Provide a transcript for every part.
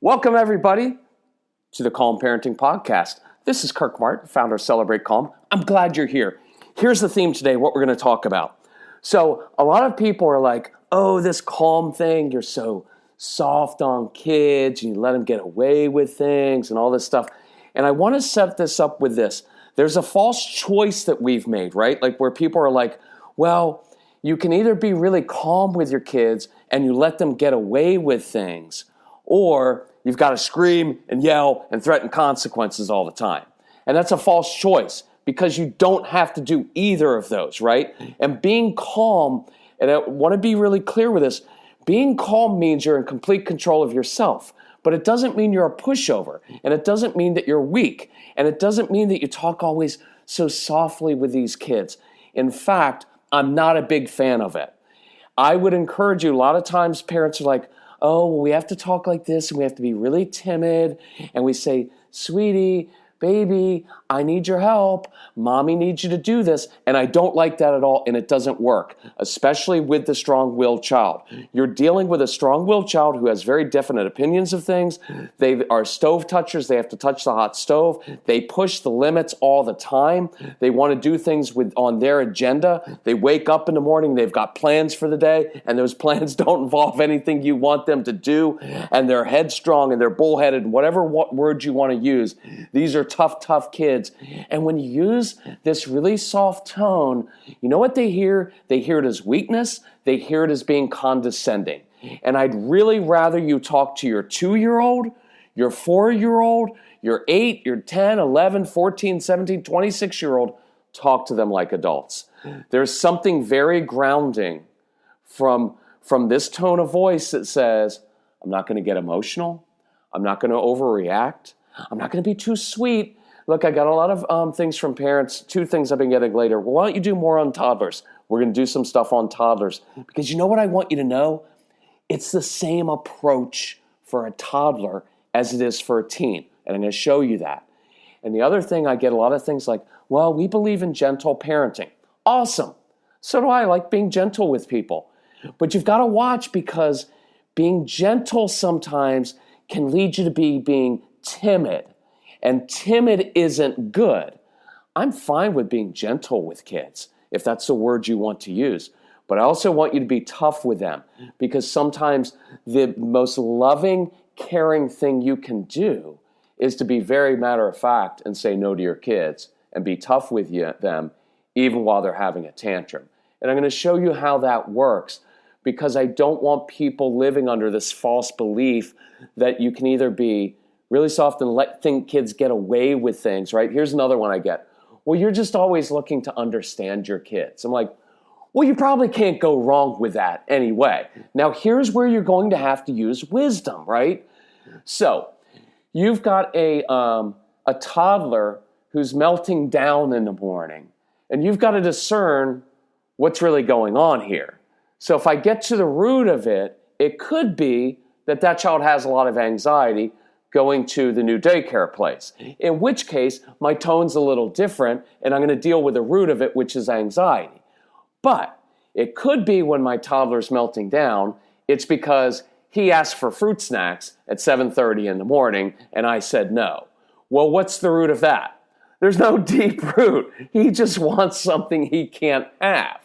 Welcome, everybody, to the Calm Parenting Podcast. This is Kirk Martin, founder of Celebrate Calm. I'm glad you're here. Here's the theme today, what we're going to talk about. So a lot of people are like, oh, this calm thing, you're so soft on kids, and you let them get away with things and all this stuff. And I want to set this up with this. There's a false choice that we've made, right? Like where people are like, well, you can either be really calm with your kids and you let them get away with things, or you've got to scream and yell and threaten consequences all the time. And that's a false choice because you don't have to do either of those, right? And being calm, and I want to be really clear with this, being calm means you're in complete control of yourself. But it doesn't mean you're a pushover. And it doesn't mean that you're weak. And it doesn't mean that you talk always so softly with these kids. In fact, I'm not a big fan of it. I would encourage you, a lot of times parents are like, oh, well, we have to talk like this, and we have to be really timid, and we say, sweetie, baby, I need your help. Mommy needs you to do this. And I don't like that at all, and it doesn't work, especially with the strong-willed child. You're dealing with a strong-willed child who has very definite opinions of things. They are stove touchers. They have to touch the hot stove. They push the limits all the time. They want to do things on their agenda. They wake up in the morning, they've got plans for the day, and those plans don't involve anything you want them to do, and they're headstrong and they're bullheaded, and whatever word you want to use. These are tough kids. And when you use this really soft tone, you know what they hear? They hear it as weakness. They hear it as being condescending. And I'd really rather you talk to your 2-year-old, your 4-year-old, your 8, your 10, 11, 14, 17, 26-year-old, talk to them like adults. There's something very grounding from this tone of voice that says, I'm not going to get emotional. I'm not going to overreact. I'm not going to be too sweet. Look, I got a lot of things from parents, 2 things I've been getting later. Well, why don't you do more on toddlers? We're going to do some stuff on toddlers. Because you know what I want you to know? It's the same approach for a toddler as it is for a teen. And I'm going to show you that. And the other thing, I get a lot of things like, well, we believe in gentle parenting. Awesome. So do I. Like being gentle with people. But you've got to watch, because being gentle sometimes can lead you to being timid, and timid isn't good. I'm fine with being gentle with kids, if that's the word you want to use, but I also want you to be tough with them, because sometimes the most loving, caring thing you can do is to be very matter of fact and say no to your kids and be tough with them even while they're having a tantrum. And I'm going to show you how that works, because I don't want people living under this false belief that you can either be really soft and let kids get away with things, right? Here's another one I get. Well, you're just always looking to understand your kids. I'm like, well, you probably can't go wrong with that anyway. Now, here's where you're going to have to use wisdom, right? So you've got a toddler who's melting down in the morning, and you've got to discern what's really going on here. So if I get to the root of it, it could be that child has a lot of anxiety going to the new daycare place, in which case my tone's a little different, and I'm going to deal with the root of it, which is anxiety. But it could be when my toddler's melting down, it's because he asked for fruit snacks at 7:30 in the morning, and I said no. Well, what's the root of that? There's no deep root. He just wants something he can't have.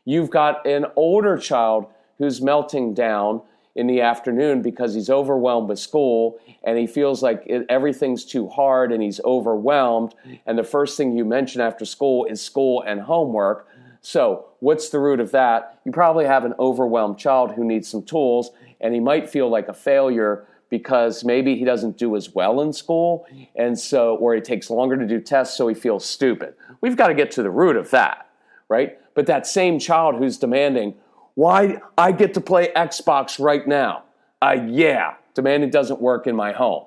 You've got an older child who's melting down in the afternoon because he's overwhelmed with school, and he feels like everything's too hard and he's overwhelmed. And the first thing you mention after school is school and homework. So what's the root of that? You probably have an overwhelmed child who needs some tools, and he might feel like a failure because maybe he doesn't do as well in school, and so, or he takes longer to do tests, so he feels stupid. We've got to get to the root of that, right? But that same child who's demanding, why I get to play Xbox right now? Yeah, demanding doesn't work in my home,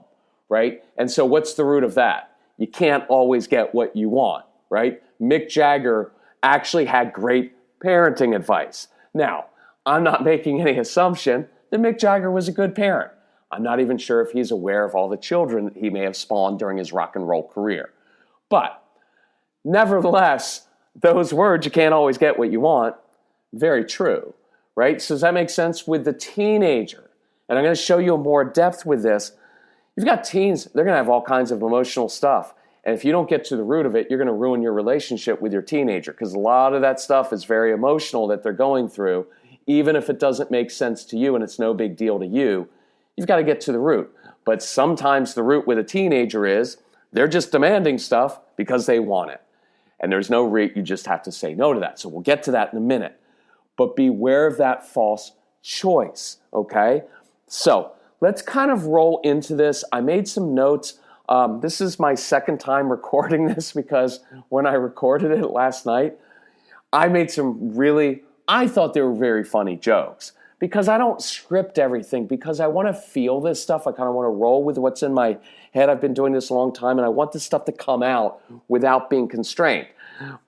right? And so what's the root of that? You can't always get what you want, right? Mick Jagger actually had great parenting advice. Now, I'm not making any assumption that Mick Jagger was a good parent. I'm not even sure if he's aware of all the children that he may have spawned during his rock and roll career. But nevertheless, those words, you can't always get what you want, very true, right? So does that make sense with the teenager? And I'm going to show you more depth with this, You've got teens, they're going to have all kinds of emotional stuff. And if you don't get to the root of it, you're going to ruin your relationship with your teenager, because a lot of that stuff is very emotional that they're going through. Even if it doesn't make sense to you and it's no big deal to you, you've got to get to the root. But sometimes the root with a teenager is they're just demanding stuff because they want it. And there's no root, you just have to say no to that. So we'll get to that in a minute. But beware of that false choice, okay? So let's kind of roll into this. I made some notes. This is my second time recording this, because when I recorded it last night, I made some I thought they were very funny jokes, because I don't script everything, because I want to feel this stuff. I kind of want to roll with what's in my head. I've been doing this a long time, and I want this stuff to come out without being constrained.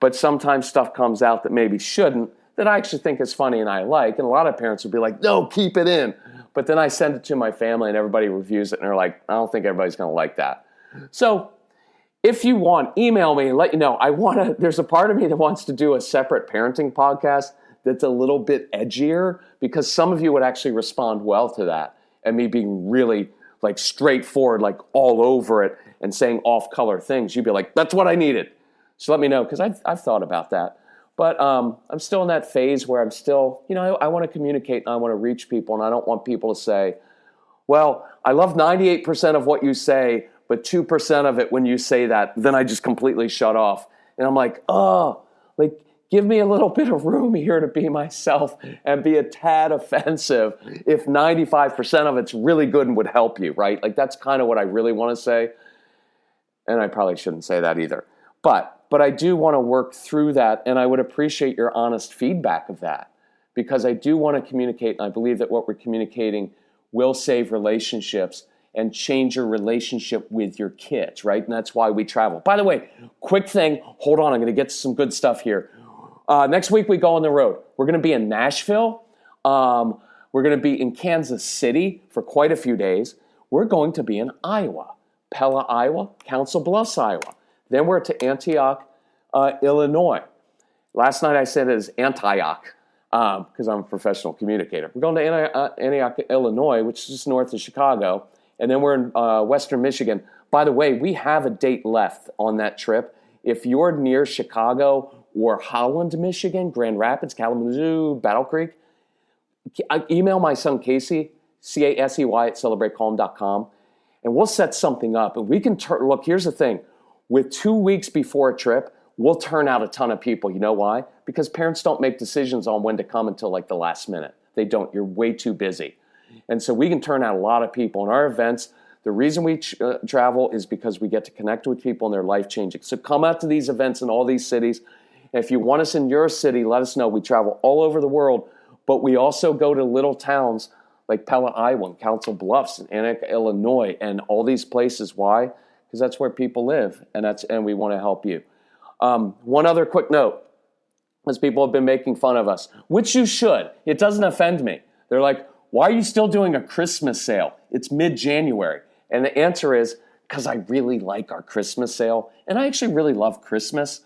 But sometimes stuff comes out that maybe shouldn't, that I actually think is funny and I like. And a lot of parents would be like, no, keep it in. But then I send it to my family and everybody reviews it, and they're like, I don't think everybody's going to like that. So if you want, email me and let you know. There's a part of me that wants to do a separate parenting podcast that's a little bit edgier, because some of you would actually respond well to that, and me being really like straightforward, like all over it and saying off-color things. You'd be like, that's what I needed. So let me know, because I've thought about that. But I'm still in that phase where I'm still, I want to communicate and I want to reach people, and I don't want people to say, well, I love 98% of what you say, but 2% of it when you say that, then I just completely shut off. And I'm like, give me a little bit of room here to be myself and be a tad offensive if 95% of it's really good and would help you, right? Like, that's kind of what I really want to say. And I probably shouldn't say that either. But I do want to work through that, and I would appreciate your honest feedback of that, because I do want to communicate, and I believe that what we're communicating will save relationships and change your relationship with your kids, right? And that's why we travel. By the way, quick thing, hold on, I'm going to get to some good stuff here. Next week we go on the road. We're going to be in Nashville. We're going to be in Kansas City for quite a few days. We're going to be in Iowa, Pella, Iowa, Council Bluffs, Iowa. Then we're to Antioch, Illinois. Last night I said it as Antioch because I'm a professional communicator. We're going to Antioch, Illinois, which is just north of Chicago. And then we're in Western Michigan. By the way, we have a date left on that trip. If you're near Chicago or Holland, Michigan, Grand Rapids, Kalamazoo, Battle Creek, email my son Casey, Casey at celebratecalm.com, and we'll set something up. And we can look, here's the thing. With 2 weeks before a trip, we'll turn out a ton of people. You know why? Because parents don't make decisions on when to come until like the last minute. They don't. You're way too busy. And so we can turn out a lot of people. In our events, the reason we travel is because we get to connect with people and they're life-changing. So come out to these events in all these cities. And if you want us in your city, let us know. We travel all over the world, but we also go to little towns like Pella, Iowa, and Council Bluffs, and Antioch, Illinois, and all these places. Why? Because that's where people live, and we want to help you. One other quick note, as people have been making fun of us, which you should. It doesn't offend me. They're like, why are you still doing a Christmas sale? It's mid-January. And the answer is, because I really like our Christmas sale, and I actually really love Christmas.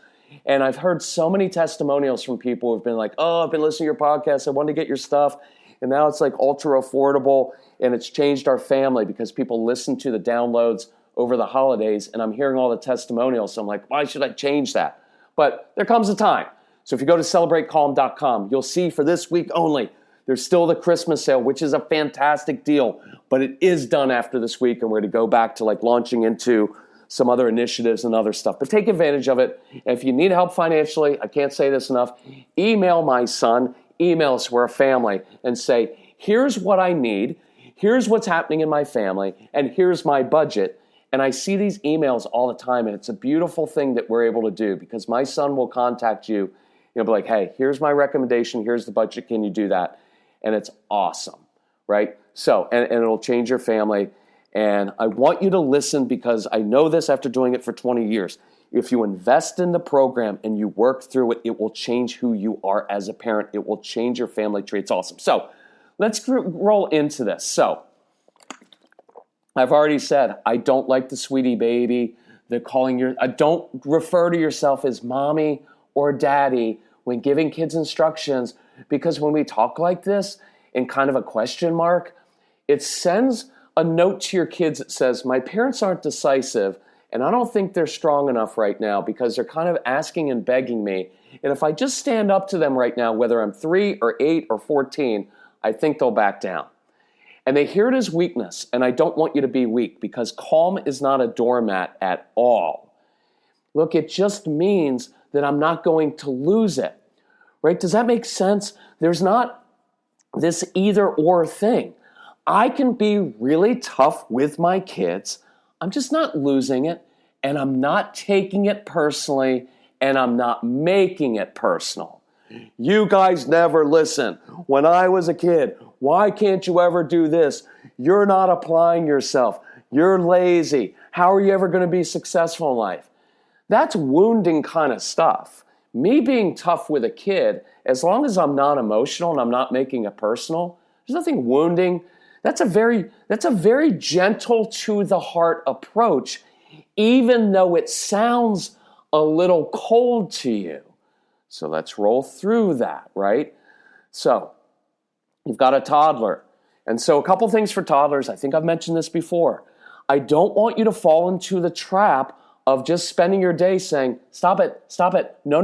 And I've heard so many testimonials from people who've been like, oh, I've been listening to your podcast, I wanted to get your stuff, and now it's like ultra affordable, and it's changed our family because people listen to the downloads over the holidays, and I'm hearing all the testimonials, so I'm like, why should I change that? But there comes a time. So if you go to celebratecalm.com, you'll see for this week only, there's still the Christmas sale, which is a fantastic deal, but it is done after this week, and we're going to go back to like launching into some other initiatives and other stuff. But take advantage of it. And if you need help financially, I can't say this enough, email my son, email us, we're a family, and say, here's what I need, here's what's happening in my family, and here's my budget. And I see these emails all the time, and it's a beautiful thing that we're able to do, because my son will contact you, be like, hey, here's my recommendation, here's the budget, can you do that? And it's awesome, right? So, and it'll change your family. And I want you to listen, because I know this after doing it for 20 years. If you invest in the program and you work through it, it will change who you are as a parent. It will change your family tree. It's awesome. So let's roll into this. So I've already said, I don't like the sweetie baby, I don't refer to yourself as mommy or daddy when giving kids instructions, because when we talk like this in kind of a question mark, it sends a note to your kids that says, my parents aren't decisive, and I don't think they're strong enough right now because they're kind of asking and begging me. And if I just stand up to them right now, whether I'm 3 or 8 or 14, I think they'll back down. And they hear it as weakness, and I don't want you to be weak because calm is not a doormat at all. Look, it just means that I'm not going to lose it, right? Does that make sense? There's not this either or thing. I can be really tough with my kids. I'm just not losing it, and I'm not taking it personally, and I'm not making it personal. You guys never listen. When I was a kid, why can't you ever do this? You're not applying yourself. You're lazy. How are you ever going to be successful in life? That's wounding kind of stuff. Me being tough with a kid, as long as I'm not emotional and I'm not making it personal, there's nothing wounding. That's a very gentle to the heart approach, even though it sounds a little cold to you. So let's roll through that, right? So you've got a toddler. And so a couple things for toddlers. I think I've mentioned this before. I don't want you to fall into the trap of just spending your day saying, stop it, no,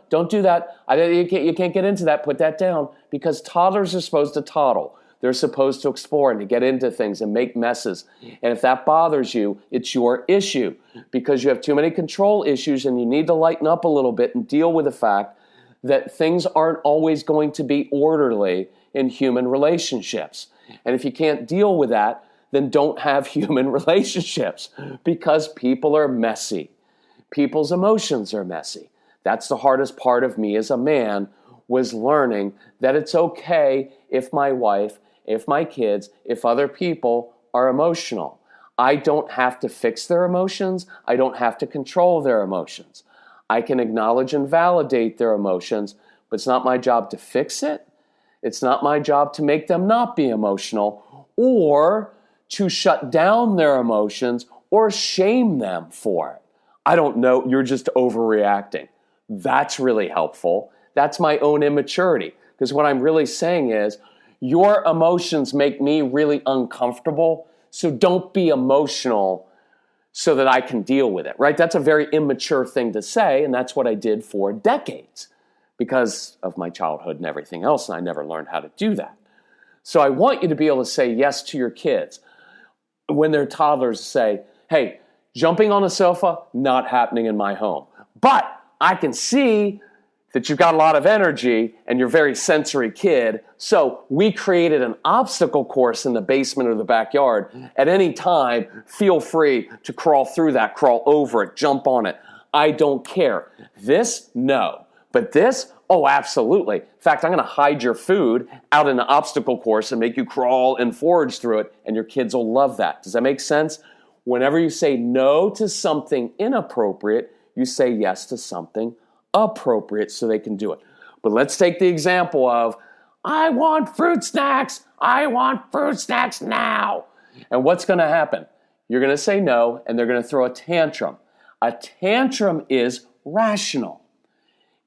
don't do that. You can't get into that, put that down, because toddlers are supposed to toddle. They're supposed to explore and to get into things and make messes. And if that bothers you, it's your issue because you have too many control issues and you need to lighten up a little bit and deal with the fact that things aren't always going to be orderly in human relationships. And if you can't deal with that, then don't have human relationships because people are messy. People's emotions are messy. That's the hardest part of me as a man, was learning that it's okay if my wife, if my kids, if other people are emotional. I don't have to fix their emotions. I don't have to control their emotions. I can acknowledge and validate their emotions, but it's not my job to fix it. It's not my job to make them not be emotional or to shut down their emotions or shame them for it. I don't know, you're just overreacting. That's really helpful. That's my own immaturity. Because what I'm really saying is, your emotions make me really uncomfortable, so don't be emotional so that I can deal with it, right? That's a very immature thing to say, and that's what I did for decades because of my childhood and everything else, and I never learned how to do that. So I want you to be able to say yes to your kids. When they're toddlers, say, hey, jumping on the sofa, not happening in my home. But I can see that you've got a lot of energy and you're a very sensory kid, so we created an obstacle course in the basement or the backyard. At any time, feel free to crawl through that, crawl over it, jump on it. I don't care. This, no. But this, oh, absolutely. In fact, I'm going to hide your food out in the obstacle course and make you crawl and forage through it, and your kids will love that. Does that make sense? Whenever you say no to something inappropriate, you say yes to something appropriate so they can do it. But let's take the example of, I want fruit snacks. I want fruit snacks now. And what's going to happen? You're going to say no, and they're going to throw a tantrum. A tantrum is rational.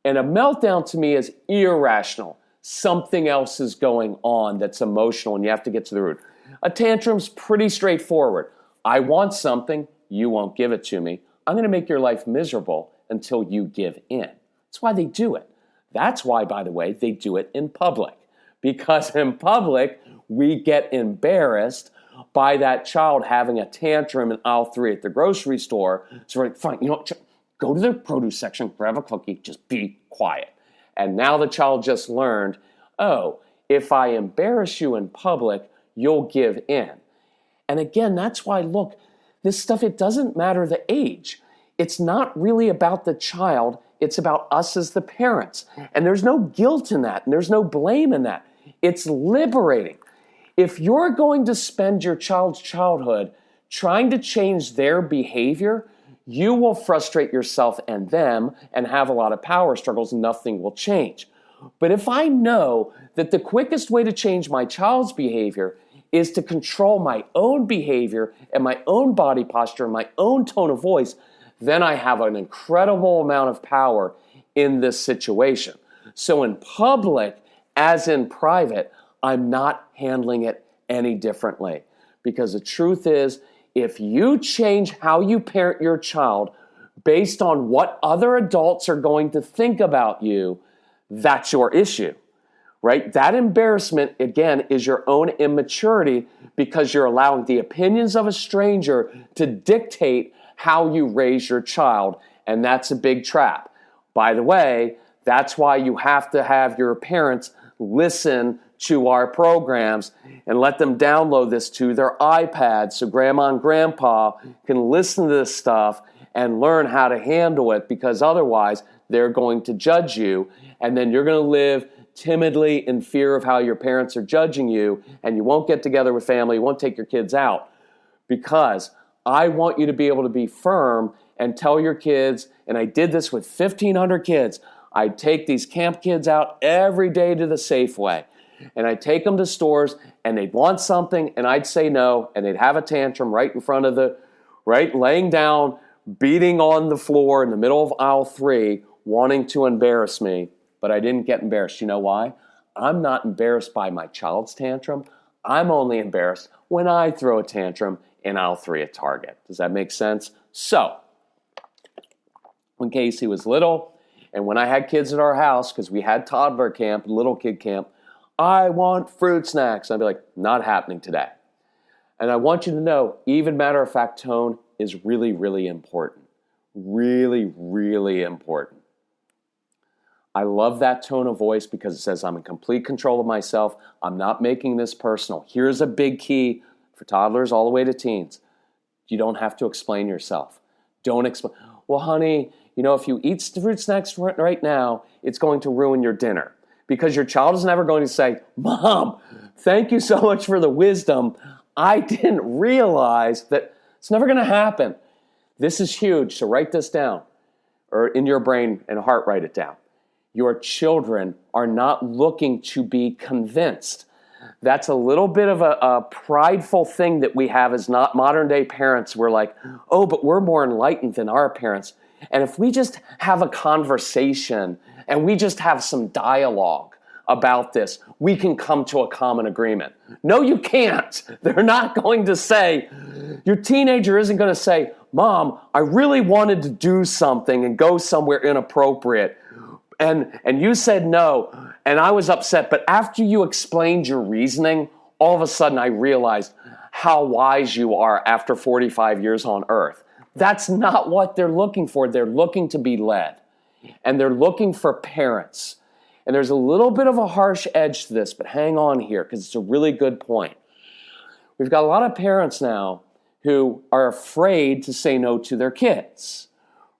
And a meltdown to me is irrational. Something else is going on that's emotional, and you have to get to the root. A tantrum's pretty straightforward. I want something, you won't give it to me. I'm going to make your life miserable until you give in. That's why they do it. That's why, by the way, they do it in public. Because in public, we get embarrassed by that child having a tantrum in aisle 3 at the grocery store. So we're like, fine, you know what? Go to the produce section, grab a cookie, just be quiet. And now the child just learned, oh, if I embarrass you in public, you'll give in. And again, that's why, look, this stuff, it doesn't matter the age. It's not really about the child. It's about us as the parents. And there's no guilt in that, and there's no blame in that. It's liberating. If you're going to spend your child's childhood trying to change their behavior, you will frustrate yourself and them and have a lot of power struggles, and nothing will change. But if I know that the quickest way to change my child's behavior is to control my own behavior and my own body posture and my own tone of voice, then I have an incredible amount of power in this situation. So in public, as in private, I'm not handling it any differently Because the truth is, if you change how you parent your child based on what other adults are going to think about you, that's your issue, right? That embarrassment, again, is your own immaturity because you're allowing the opinions of a stranger to dictate how you raise your child, and that's a big trap. By the way, that's why you have to have your parents listen to our programs and let them download this to their iPad so grandma and grandpa can listen to this stuff and learn how to handle it, because otherwise they're going to judge you, and then you're going to live timidly in fear of how your parents are judging you, and you won't get together with family, you won't take your kids out. Because I want you to be able to be firm and tell your kids, and I did this with 1,500 kids, I'd take these camp kids out every day to the Safeway, and I'd take them to stores, and they'd want something, and I'd say no, and they'd have a tantrum right in front of laying down, beating on the floor in the middle of aisle 3, wanting to embarrass me, but I didn't get embarrassed. You know why? I'm not embarrassed by my child's tantrum. I'm only embarrassed when I throw a tantrum in aisle 3 at Target. Does that make sense? So, when Casey was little, and when I had kids at our house, because we had toddler camp, little kid camp, I want fruit snacks. I'd be like, not happening today. And I want you to know, even matter-of-fact tone is really, really important. Really, really important. I love that tone of voice because it says I'm in complete control of myself. I'm not making this personal. Here's a big key for toddlers all the way to teens. You don't have to explain yourself. Don't explain. Well, honey, if you eat fruit snacks right now, it's going to ruin your dinner. Because your child is never going to say, Mom, thank you so much for the wisdom. I didn't realize that it's never going to happen. This is huge, so write this down, or in your brain and heart, write it down. Your children are not looking to be convinced. That's a little bit of a prideful thing that we have as not modern day parents. We're like, oh, but we're more enlightened than our parents. And if we just have a conversation and we just have some dialogue about this, we can come to a common agreement. No, you can't. They're not going to say, your teenager isn't going to say, Mom, I really wanted to do something and go somewhere inappropriate. And you said no, and I was upset. But after you explained your reasoning, all of a sudden I realized how wise you are after 45 years on earth. That's not what they're looking for. They're looking to be led. And they're looking for parents. And there's a little bit of a harsh edge to this, but hang on here because it's a really good point. We've got a lot of parents now who are afraid to say no to their kids,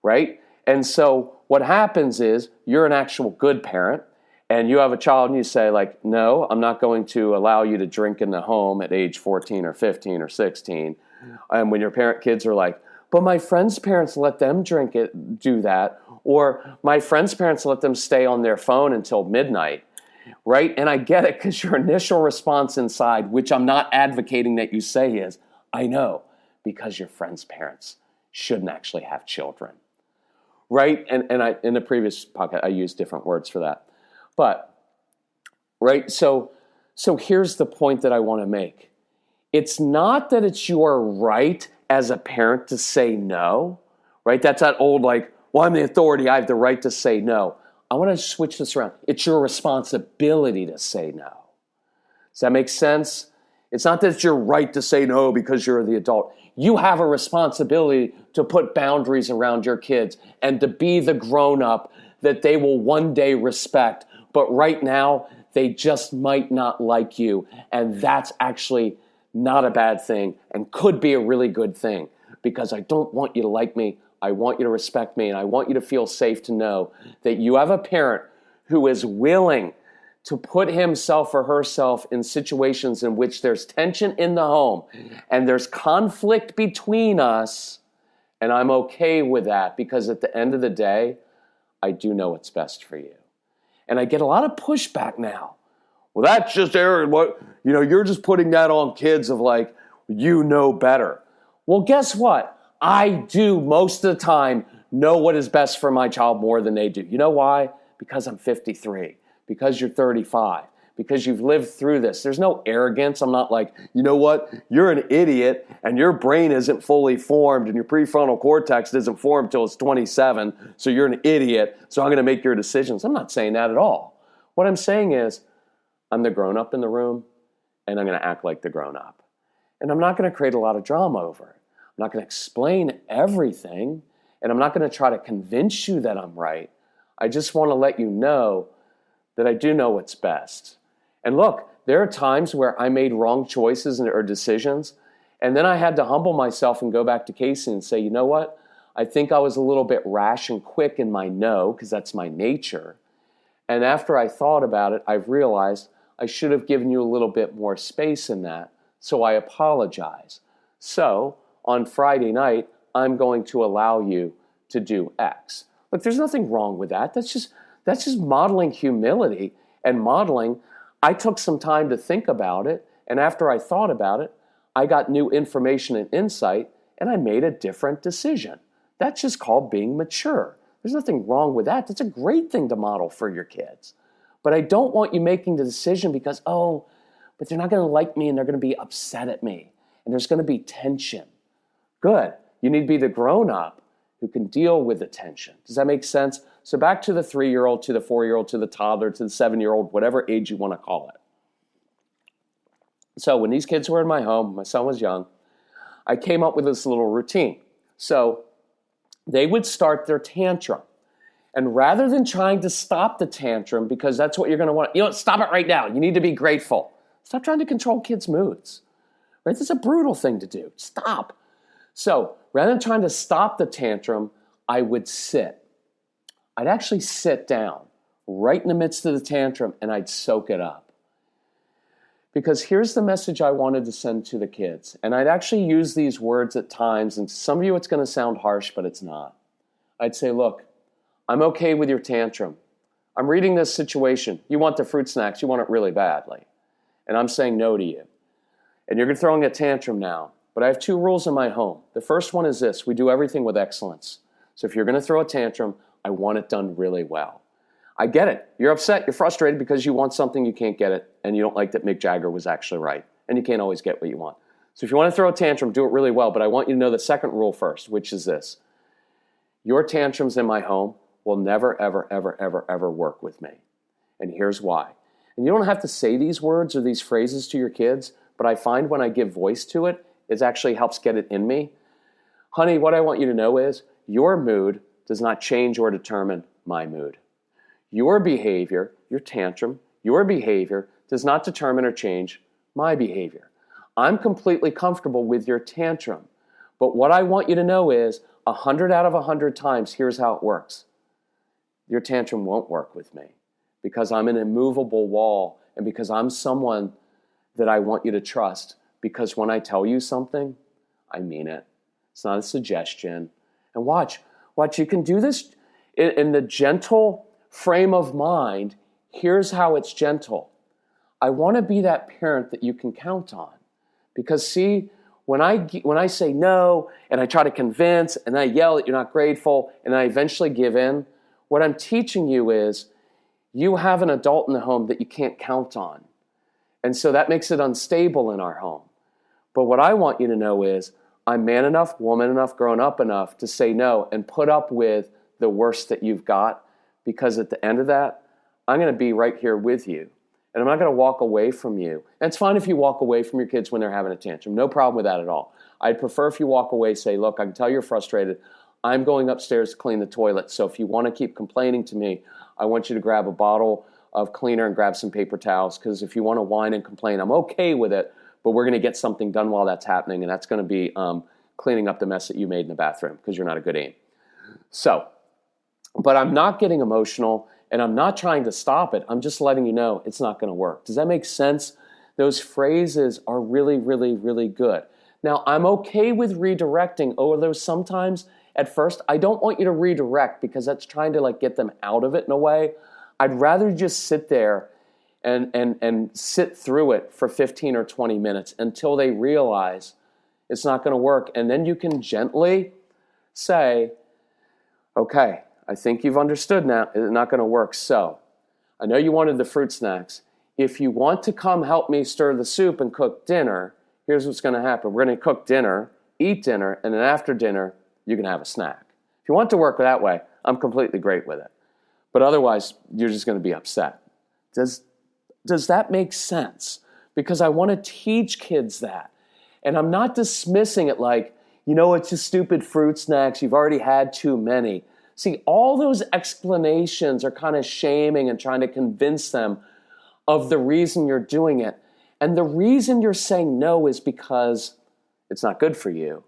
right? And so what happens is you're an actual good parent and you have a child and you say like, no, I'm not going to allow you to drink in the home at age 14 or 15 or 16. And when your kids are like, but my friend's parents let them do that. Or my friend's parents let them stay on their phone until midnight, right? And I get it because your initial response inside, which I'm not advocating that you say is, I know, because your friend's parents shouldn't actually have children, right? And I, in the previous podcast, I used different words for that. But, right, so here's the point that I want to make. It's not that it's your right as a parent to say no, right? That's that old well, I'm the authority, I have the right to say no. I want to switch this around. It's your responsibility to say no. Does that make sense? It's not that it's your right to say no because you're the adult. You have a responsibility to put boundaries around your kids and to be the grown-up that they will one day respect. But right now, they just might not like you. And that's actually not a bad thing and could be a really good thing because I don't want you to like me. I want you to respect me, and I want you to feel safe to know that you have a parent who is willing to put himself or herself in situations in which there's tension in the home and there's conflict between us, and I'm okay with that because at the end of the day, I do know what's best for you. And I get a lot of pushback now. Well, that's just Aaron. You're just putting that on kids of you know better. Well, guess what? I do most of the time know what is best for my child more than they do. You know why? Because I'm 53. Because you're 35. because you've lived through this. There's no arrogance. I'm not like, you know what? You're an idiot and your brain isn't fully formed and your prefrontal cortex isn't formed until it's 27. So you're an idiot. So I'm going to make your decisions. I'm not saying that at all. What I'm saying is I'm the grown-up in the room and I'm going to act like the grown-up. And I'm not going to create a lot of drama over it. I'm not going to explain everything and I'm not going to try to convince you that I'm right. I just want to let you know that I do know what's best. And look, there are times where I made wrong choices or decisions, and then I had to humble myself and go back to Casey and say, you know what? I think I was a little bit rash and quick in my no, because that's my nature. And after I thought about it, I've realized I should have given you a little bit more space in that, so I apologize. So on Friday night, I'm going to allow you to do X. Look, there's nothing wrong with that. That's just modeling humility and modeling. I took some time to think about it, and after I thought about it, I got new information and insight, and I made a different decision. That's just called being mature. There's nothing wrong with that. That's a great thing to model for your kids. But I don't want you making the decision because, but they're not going to like me and they're going to be upset at me, and there's going to be tension. Good. You need to be the grown-up who can deal with the tension. Does that make sense? So back to the 3-year-old, to the 4-year-old, to the toddler, to the 7-year-old, whatever age you want to call it. So when these kids were in my home, my son was young, I came up with this little routine. So they would start their tantrum. And rather than trying to stop the tantrum, because that's what you're going to want, stop it right now. You need to be grateful. Stop trying to control kids' moods. Right? This is a brutal thing to do. Stop. So rather than trying to stop the tantrum, I would sit. I'd actually sit down right in the midst of the tantrum and I'd soak it up. Because here's the message I wanted to send to the kids. And I'd actually use these words at times, and to some of you it's going to sound harsh, but it's not. I'd say, look, I'm okay with your tantrum. I'm reading this situation. You want the fruit snacks. You want it really badly. And I'm saying no to you. And you're throwing a tantrum now. But I have 2 rules in my home. The first one is this. We do everything with excellence. So if you're going to throw a tantrum, I want it done really well. I get it. You're upset. You're frustrated because you want something, you can't get it, and you don't like that Mick Jagger was actually right. And you can't always get what you want. So if you want to throw a tantrum, do it really well. But I want you to know the second rule first, which is this. Your tantrums in my home will never, ever, ever, ever, ever work with me. And here's why. And you don't have to say these words or these phrases to your kids, but I find when I give voice to it, it actually helps get it in me. Honey, what I want you to know is your mood does not change or determine my mood. Your behavior, your tantrum, your behavior does not determine or change my behavior. I'm completely comfortable with your tantrum. But what I want you to know is 100 out of 100 times, here's how it works. Your tantrum won't work with me because I'm an immovable wall and because I'm someone that I want you to trust, because when I tell you something, I mean it. It's not a suggestion. And watch, you can do this in the gentle frame of mind. Here's how it's gentle. I want to be that parent that you can count on. Because see, when I say no, and I try to convince, and I yell that you're not grateful, and I eventually give in, what I'm teaching you is you have an adult in the home that you can't count on. And so that makes it unstable in our home. But what I want you to know is I'm man enough, woman enough, grown up enough to say no and put up with the worst that you've got, because at the end of that, I'm going to be right here with you. And I'm not going to walk away from you. And it's fine if you walk away from your kids when they're having a tantrum. No problem with that at all. I'd prefer if you walk away, say, look, I can tell you're frustrated. I'm going upstairs to clean the toilet. So if you want to keep complaining to me, I want you to grab a bottle of cleaner and grab some paper towels. Because if you want to whine and complain, I'm okay with it. But we're going to get something done while that's happening. And that's going to be cleaning up the mess that you made in the bathroom because you're not a good aim. So, but I'm not getting emotional. And I'm not trying to stop it. I'm just letting you know it's not going to work. Does that make sense? Those phrases are really, really, really good. Now, I'm okay with redirecting, although sometimes at first I don't want you to redirect because that's trying to get them out of it in a way. I'd rather just sit there and sit through it for 15 or 20 minutes until they realize it's not going to work. And then you can gently say, okay, I think you've understood now. It's not going to work. So I know you wanted the fruit snacks. if you want to come help me stir the soup and cook dinner, here's what's going to happen. We're going to cook dinner, eat dinner, and then after dinner, you can have a snack. If you want to work that way, I'm completely great with it. But otherwise, you're just going to be upset. Does that make sense? Because I want to teach kids that. And I'm not dismissing it like, it's just stupid fruit snacks. You've already had too many. See, all those explanations are kind of shaming and trying to convince them of the reason you're doing it. And the reason you're saying no is because it's not good for you.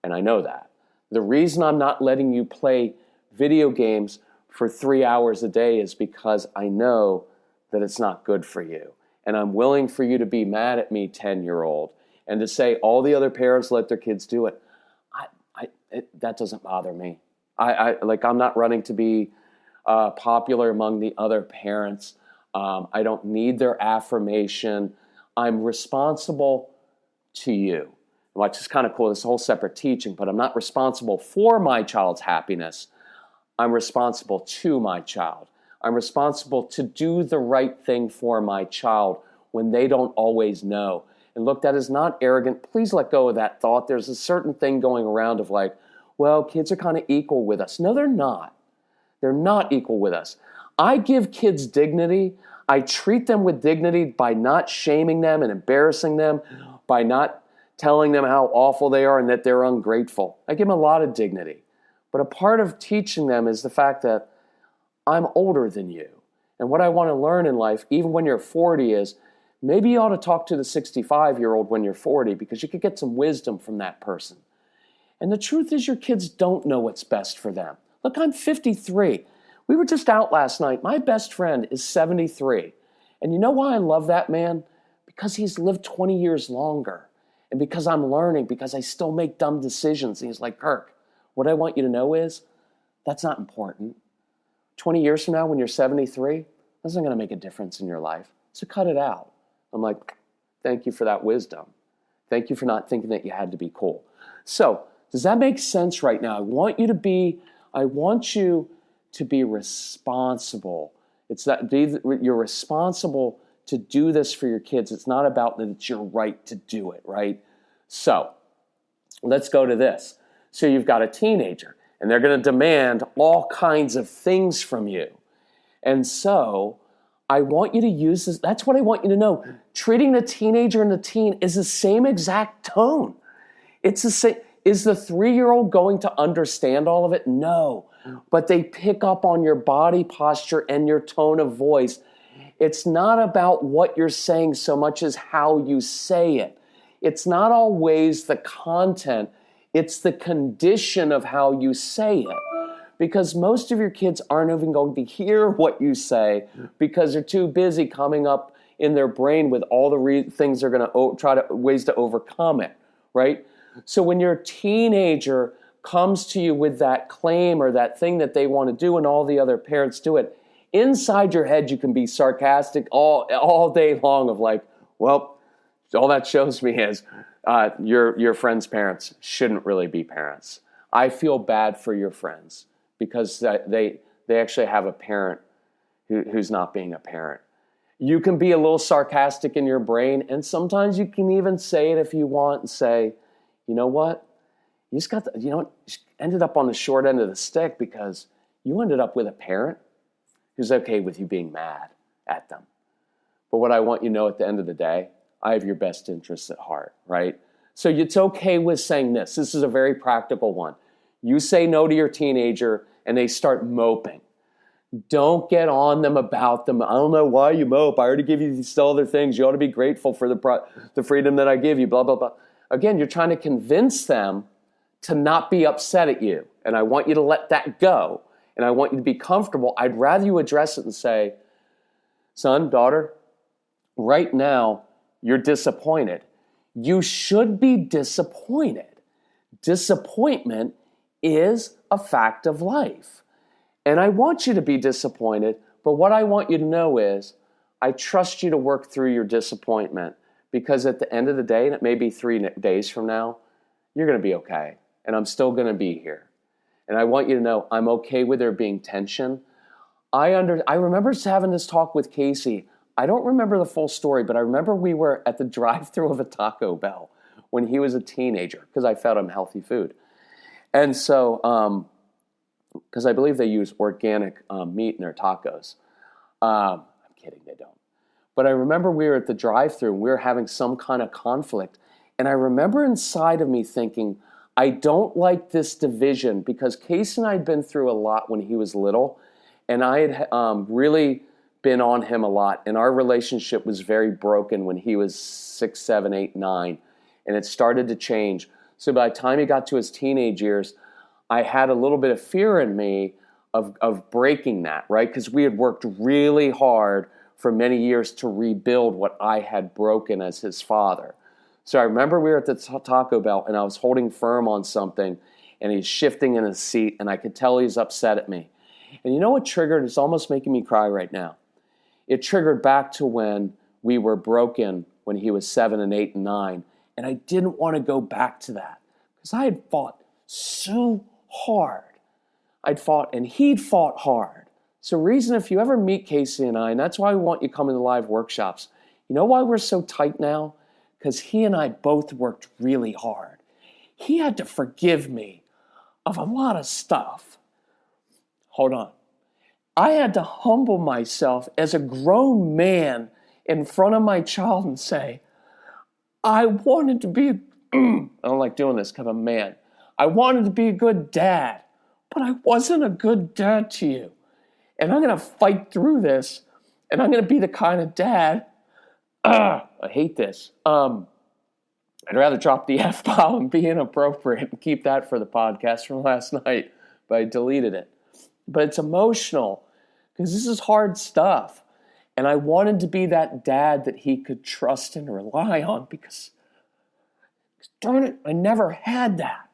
And I know that. The reason I'm not letting you play video games for 3 hours a day is because I know that it's not good for you. And I'm willing for you to be mad at me, 10-year-old, and to say all the other parents let their kids do it. That doesn't bother me. I'm not running to be popular among the other parents. I don't need their affirmation. I'm responsible to you. Which is kind of cool. This whole separate teaching, but I'm not responsible for my child's happiness. I'm responsible to my child. I'm responsible to do the right thing for my child when they don't always know. And look, that is not arrogant. Please let go of that thought. There's a certain thing going around of like, well, kids are kind of equal with us. No, they're not. They're not equal with us. I give kids dignity. I treat them with dignity by not shaming them and embarrassing them, by not telling them how awful they are and that they're ungrateful. I give them a lot of dignity. But a part of teaching them is the fact that I'm older than you. And what I want to learn in life, even when you're 40, is maybe you ought to talk to the 65-year-old when you're 40 because you could get some wisdom from that person. And the truth is your kids don't know what's best for them. Look, I'm 53. We were just out last night. My best friend is 73. And you know why I love that man? Because he's lived 20 years longer. And because I'm learning, because I still make dumb decisions. And he's like, Kirk, what I want you to know is that's not important. 20 years from now, when you're 73, that's not going to make a difference in your life. So cut it out. I'm like, thank you for that wisdom. Thank you for not thinking that you had to be cool. So does that make sense right now? I want you to be responsible. It's that you're responsible to do this for your kids. It's not about that it's your right to do it, right? So let's go to this. So you've got a teenager, and they're going to demand all kinds of things from you. And so I want you to use this. That's what I want you to know. Treating the teenager and the teen is the same exact tone. It's the same. Is the 3-year-old going to understand all of it? No. But they pick up on your body posture and your tone of voice. It's not about what you're saying so much as how you say it. It's not always the content. It's the condition of how you say it. Because most of your kids aren't even going to hear what you say because they're too busy coming up in their brain with all the things they're going to try to ways to overcome it, right? So when your teenager comes to you with that claim or that thing that they want to do and all the other parents do it, inside your head you can be sarcastic all day long of like, well, all that shows me is your friends' parents shouldn't really be parents. I feel bad for your friends because they actually have a parent who's not being a parent. You can be a little sarcastic in your brain, and sometimes you can even say it if you want and say, you know what? You ended up on the short end of the stick because you ended up with a parent who's okay with you being mad at them. But what I want you to know at the end of the day, I have your best interests at heart, right? So it's okay with saying this. This is a very practical one. You say no to your teenager and they start moping. Don't get on them about them. I don't know why you mope. I already give you these other things. You ought to be grateful for the freedom that I give you, blah, blah, blah. Again, you're trying to convince them to not be upset at you. And I want you to let that go. And I want you to be comfortable. I'd rather you address it and say, son, daughter, right now you're disappointed. You should be disappointed. Disappointment is a fact of life. And I want you to be disappointed, but what I want you to know is I trust you to work through your disappointment because at the end of the day, and it may be 3 days from now, you're going to be okay. And I'm still going to be here. And I want you to know I'm okay with there being tension. I remember having this talk with Casey. I don't remember the full story, but I remember we were at the drive-thru of a Taco Bell when he was a teenager because I fed him healthy food. And so, because I believe they use organic meat in their tacos. I'm kidding, they don't. But I remember we were at the drive-thru and we were having some kind of conflict. And I remember inside of me thinking, I don't like this division because Casey and I had been through a lot when he was little. And I had really been on him a lot. And our relationship was very broken when he was 6, 7, 8, 9. And it started to change. So by the time he got to his teenage years, I had a little bit of fear in me of breaking that, right? Because we had worked really hard for many years to rebuild what I had broken as his father. So I remember we were at the Taco Bell and I was holding firm on something and he's shifting in his seat and I could tell he's upset at me. And you know what triggered? It's almost making me cry right now. It triggered back to when we were broken when he was 7 and 8 and 9. And I didn't want to go back to that because I had fought so hard. I'd fought and he'd fought hard. So reason if you ever meet Casey and I, and that's why we want you coming to live workshops, you know why we're so tight now? Because he and I both worked really hard. He had to forgive me of a lot of stuff. Hold on. I had to humble myself as a grown man in front of my child and say, I wanted to be, I don't like doing this because I'm a man. I wanted to be a good dad, but I wasn't a good dad to you. And I'm going to fight through this, and I'm going to be the kind of dad, I hate this. I'd rather drop the F-bomb and be inappropriate and keep that for the podcast from last night, but I deleted it. But it's emotional because this is hard stuff. And I wanted to be that dad that he could trust and rely on because, darn it, I never had that.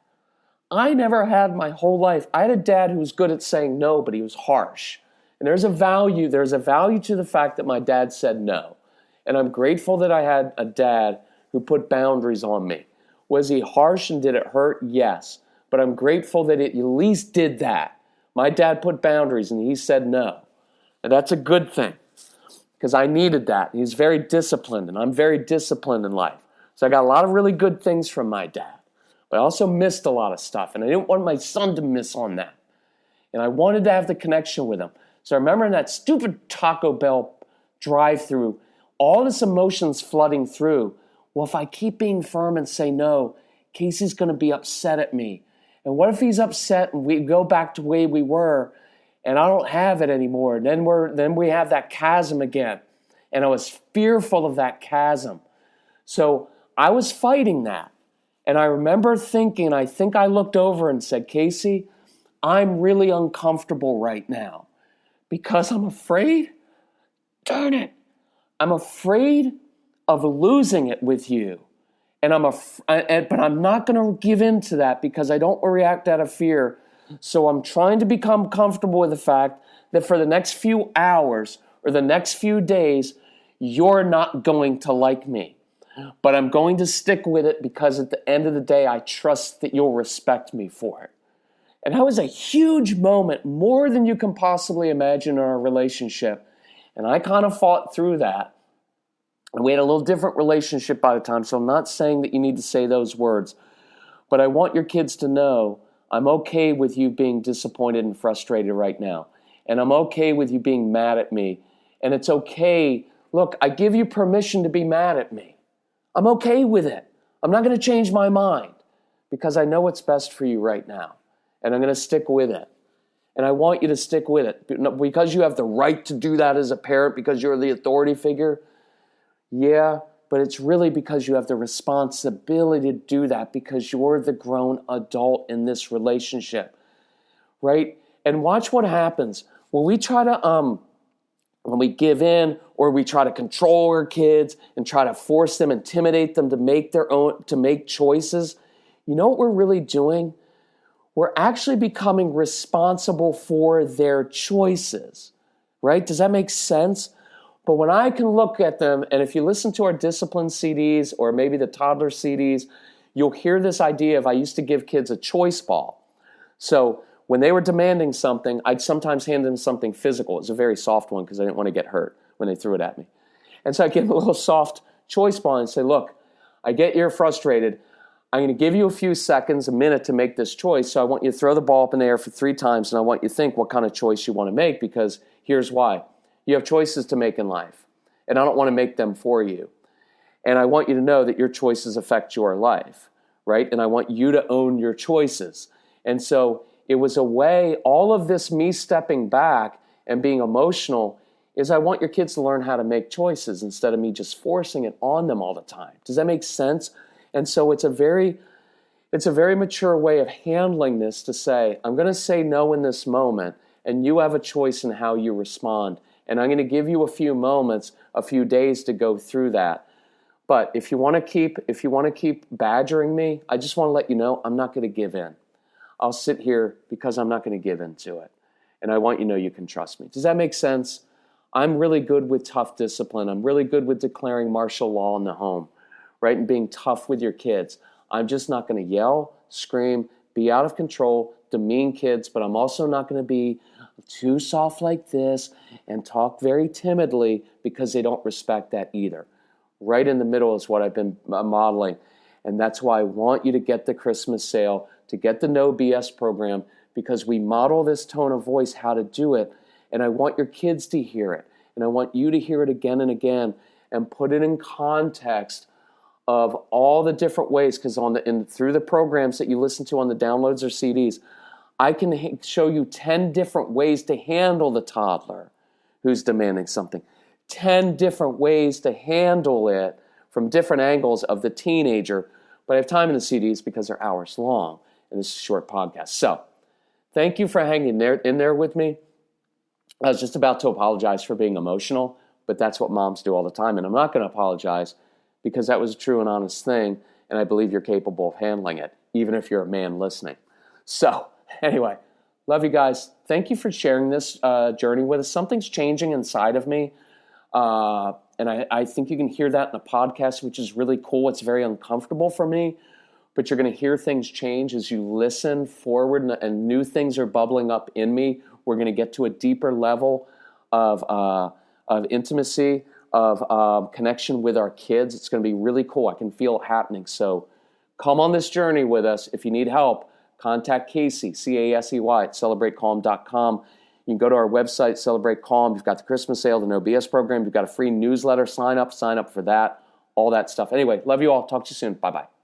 I never had my whole life. I had a dad who was good at saying no, but he was harsh. And there's a value to the fact that my dad said no. And I'm grateful that I had a dad who put boundaries on me. Was he harsh and did it hurt? Yes. But I'm grateful that it at least did that. My dad put boundaries and he said no. And that's a good thing because I needed that. He's very disciplined and I'm very disciplined in life. So I got a lot of really good things from my dad. But I also missed a lot of stuff and I didn't want my son to miss on that. And I wanted to have the connection with him. So I remember in that stupid Taco Bell drive-thru, all this emotions flooding through. Well, if I keep being firm and say no, Casey's going to be upset at me. And what if he's upset and we go back to the way we were and I don't have it anymore? And then we have that chasm again. And I was fearful of that chasm. So I was fighting that. And I remember thinking, I think I looked over and said, Casey, I'm really uncomfortable right now because I'm afraid, darn it, I'm afraid of losing it with you. And but I'm not going to give in to that because I don't react out of fear. So I'm trying to become comfortable with the fact that for the next few hours or the next few days, you're not going to like me. But I'm going to stick with it because at the end of the day, I trust that you'll respect me for it. And that was a huge moment, more than you can possibly imagine in our relationship. And I kind of fought through that. And we had a little different relationship by the time, so I'm not saying that you need to say those words. But I want your kids to know I'm okay with you being disappointed and frustrated right now. And I'm okay with you being mad at me. And it's okay. Look, I give you permission to be mad at me. I'm okay with it. I'm not going to change my mind because I know what's best for you right now. And I'm going to stick with it. And I want you to stick with it because you have the right to do that as a parent because you're the authority figure. Yeah, but it's really because you have the responsibility to do that because you're the grown adult in this relationship, right? And watch what happens when we try to, when we give in or we try to control our kids and try to force them, intimidate them to make choices. You know what we're really doing? We're actually becoming responsible for their choices, right? Does that make sense? But when I can look at them, and if you listen to our discipline CDs or maybe the toddler CDs, you'll hear this idea of I used to give kids a choice ball. So when they were demanding something, I'd sometimes hand them something physical. It was a very soft one because I didn't want to get hurt when they threw it at me. And so I give a little soft choice ball and say, look, I get you're frustrated. I'm going to give you a few seconds, a minute to make this choice. So I want you to throw the ball up in the air for 3 times, and I want you to think what kind of choice you want to make, because here's why. You have choices to make in life, and I don't want to make them for you. And I want you to know that your choices affect your life, right? And I want you to own your choices. And so it was a way, all of this me stepping back and being emotional is I want your kids to learn how to make choices instead of me just forcing it on them all the time. Does that make sense? And so it's a very mature way of handling this to say, I'm going to say no in this moment, and you have a choice in how you respond. And I'm going to give you a few moments, a few days to go through that. But if you want to keep badgering me, I just want to let you know I'm not going to give in. I'll sit here because I'm not going to give in to it. And I want you to know you can trust me. Does that make sense? I'm really good with tough discipline. I'm really good with declaring martial law in the home, right? And being tough with your kids. I'm just not going to yell, scream, be out of control, demean kids, but I'm also not going to be too soft like this and talk very timidly because they don't respect that either. Right in the middle is what I've been modeling. And that's why I want you to get the Christmas sale, to get the No BS program, because we model this tone of voice, how to do it. And I want your kids to hear it. And I want you to hear it again and again and put it in context of all the different ways, because through the programs that you listen to on the downloads or CDs, I can show you 10 different ways to handle the toddler who's demanding something. 10 different ways to handle it from different angles of the teenager. But I have time in the CDs because they're hours long, and this is a short podcast. So thank you for hanging in there with me. I was just about to apologize for being emotional, but that's what moms do all the time. And I'm not going to apologize because that was a true and honest thing, and I believe you're capable of handling it, even if you're a man listening. So anyway, love you guys. Thank you for sharing this journey with us. Something's changing inside of me. And I think you can hear that in the podcast, which is really cool. It's very uncomfortable for me, but you're going to hear things change as you listen forward, and new things are bubbling up in me. We're going to get to a deeper level of intimacy, of connection with our kids. It's going to be really cool. I can feel it happening. So come on this journey with us. If you need help, contact Casey, Casey, at celebratecalm.com. You can go to our website, Celebrate Calm. You've got the Christmas sale, the No BS program. You've got a free newsletter. Sign up for that, all that stuff. Anyway, love you all. Talk to you soon. Bye-bye.